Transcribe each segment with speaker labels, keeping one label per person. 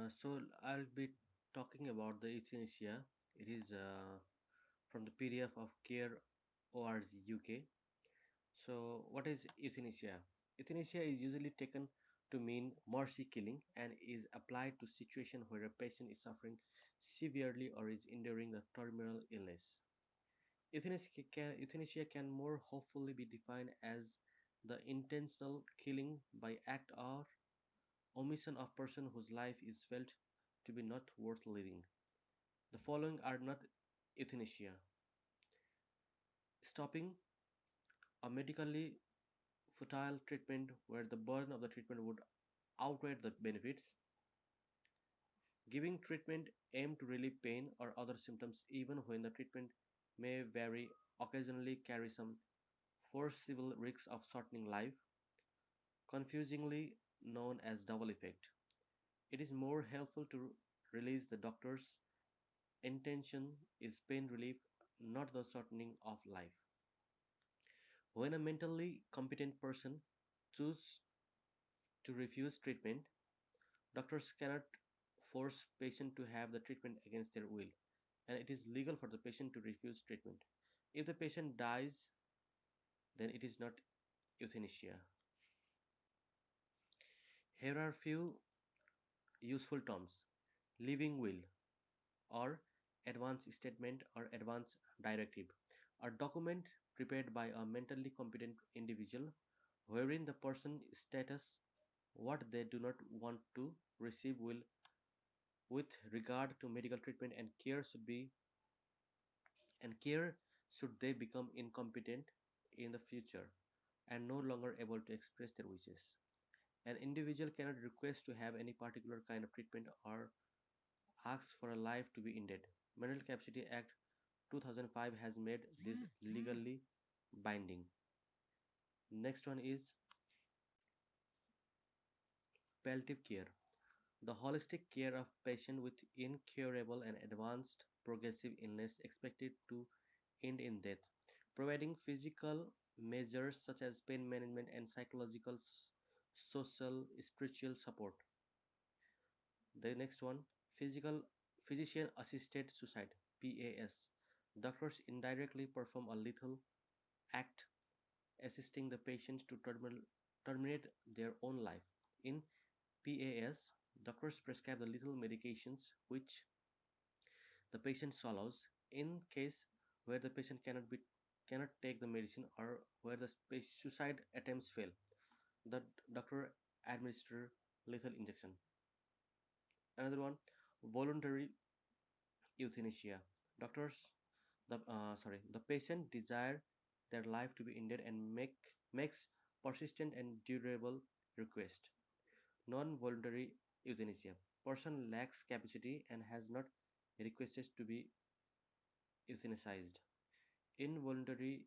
Speaker 1: So I'll be talking about the euthanasia. It is from the PDF of Care ORG UK. So what is euthanasia? Euthanasia is usually taken to mean mercy killing and is applied to situation where a patient is suffering severely or is enduring a terminal illness. Euthanasia can more hopefully be defined as the intentional killing by act or omission of person whose life is felt to be not worth living. The following are not euthanasia: stopping a medically futile treatment where the burden of the treatment would outweigh the benefits, giving treatment aimed to relieve pain or other symptoms even when the treatment may very occasionally carry some foreseeable risks of shortening life, confusingly known as double effect. It is more helpful to release the doctor's intention is pain relief, not the shortening of life. When a mentally competent person chooses to refuse treatment, doctors cannot force patient to have the treatment against their will, and it is legal for the patient to refuse treatment. If the patient dies, then it is not euthanasia. Here are few useful terms: living will or advance statement or advance directive, a document prepared by a mentally competent individual wherein the person states what they do not want to receive will with regard to medical treatment and care should they become incompetent in the future and no longer able to express their wishes. An individual cannot request to have any particular kind of treatment or ask for a life to be ended. Mental Capacity Act 2005 has made this legally binding. Next one is palliative care, the holistic care of patients with incurable and advanced progressive illness expected to end in death, providing physical measures such as pain management and psychological, social, spiritual support. The next one, physical physician assisted suicide, PAS. Doctors indirectly perform a lethal act assisting the patient to terminate their own life. In PAS, doctors prescribe the lethal medications which the patient swallows in case where the patient cannot take the medicine or where the suicide attempts fail. The doctor administer lethal injection. Another one, voluntary euthanasia. Doctors, the patient desire their life to be ended and makes persistent and durable request. Non-voluntary euthanasia. Person lacks capacity and has not requested to be euthanized. Involuntary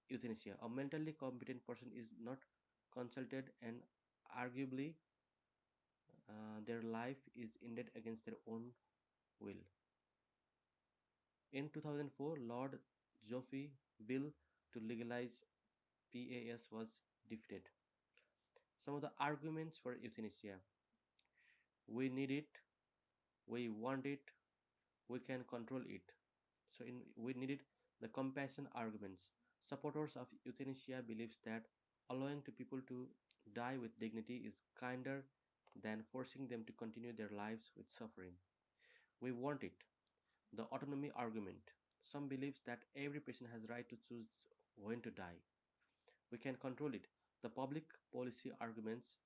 Speaker 1: euthanasia. A mentally competent person is not consulted and arguably their life is ended against their own will. In 2004, Lord Joffe bill to legalize PAS was defeated. Some of the arguments for euthanasia: we need it, we want it, we can control it. We needed the compassion arguments. Supporters of euthanasia believes that allowing to people to die with dignity is kinder than forcing them to continue their lives with suffering. We want it. The autonomy argument. Some believes that every patient has right to choose when to die. We can control it. The public policy arguments.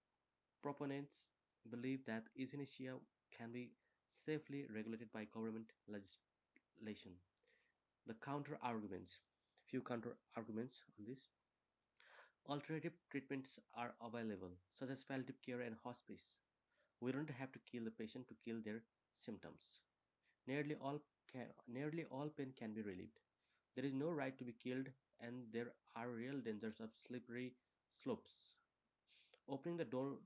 Speaker 1: Proponents believe that euthanasia can be safely regulated by government legislation. The counter arguments. Few counter arguments on this. Alternative treatments are available, such as palliative care and hospice. We don't have to kill the patient to kill their symptoms. Nearly all pain can be relieved. There is no right to be killed, and there are real dangers of slippery slopes. Opening the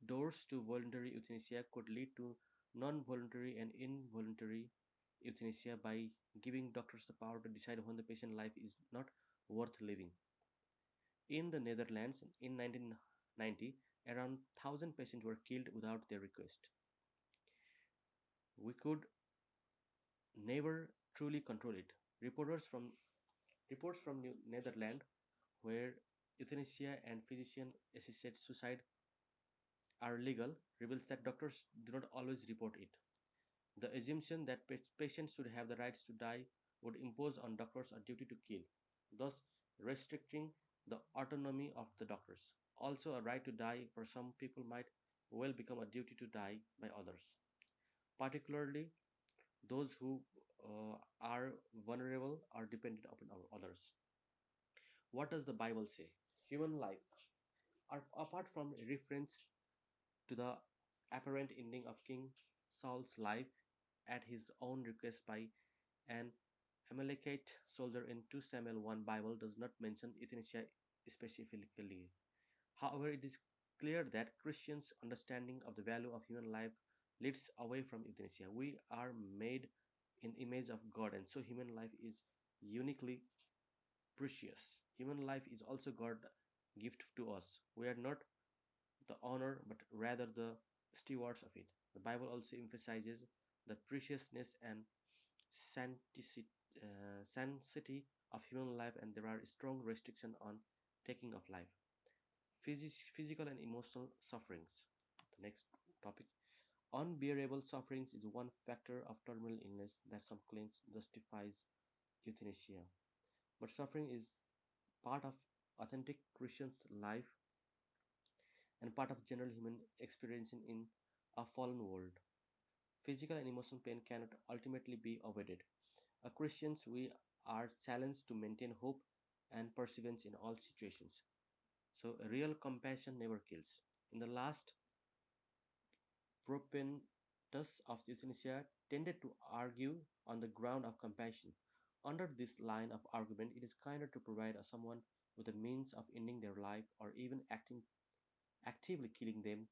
Speaker 1: doors to voluntary euthanasia could lead to non-voluntary and involuntary euthanasia by giving doctors the power to decide when the patient's life is not worth living. In the Netherlands, in 1990, around 1,000 patients were killed without their request. we could never truly control it. Reporters from Reports from Netherlands, where euthanasia and physician-assisted suicide are legal, reveals that doctors do not always report it. The assumption that patients should have the rights to die would impose on doctors a duty to kill, thus restricting the autonomy of the doctors. Also, a right to die for some people might well become a duty to die by others, particularly those who are vulnerable or dependent upon others. What does the Bible say? Human life. Apart from reference to the apparent ending of King Saul's life at his own request by an Amalekite soldier in 2 Samuel 1, Bible does not mention euthanasia specifically. However, it is clear that Christians' understanding of the value of human life leads away from euthanasia. We are made in the image of God, and so human life is uniquely precious. Human life is also God's gift to us. We are not the owner, but rather the stewards of it. The Bible also emphasizes the preciousness and sanctity, sanctity of human life, and there are strong restrictions on taking of life. Physical and emotional sufferings. The next topic. Unbearable sufferings is one factor of terminal illness that some claims justifies euthanasia. But suffering is part of authentic Christian's life and part of general human experience in a fallen world. Physical and emotional pain cannot ultimately be avoided. As Christians, we are challenged to maintain hope and perseverance in all situations. So, real compassion never kills. In the last proponents of euthanasia tended to argue on the ground of compassion. Under this line of argument, it is kinder to provide someone with a means of ending their life or even actively killing them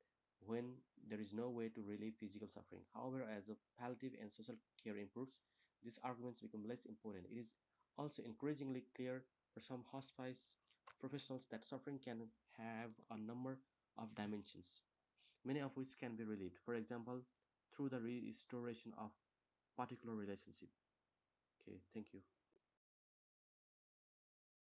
Speaker 1: when there is no way to relieve physical suffering. However, as the palliative and social care improves, these arguments become less important. It is also increasingly clear for some hospice professionals that suffering can have a number of dimensions, many of which can be relieved. For example, through the restoration of particular relationship. Okay, thank you.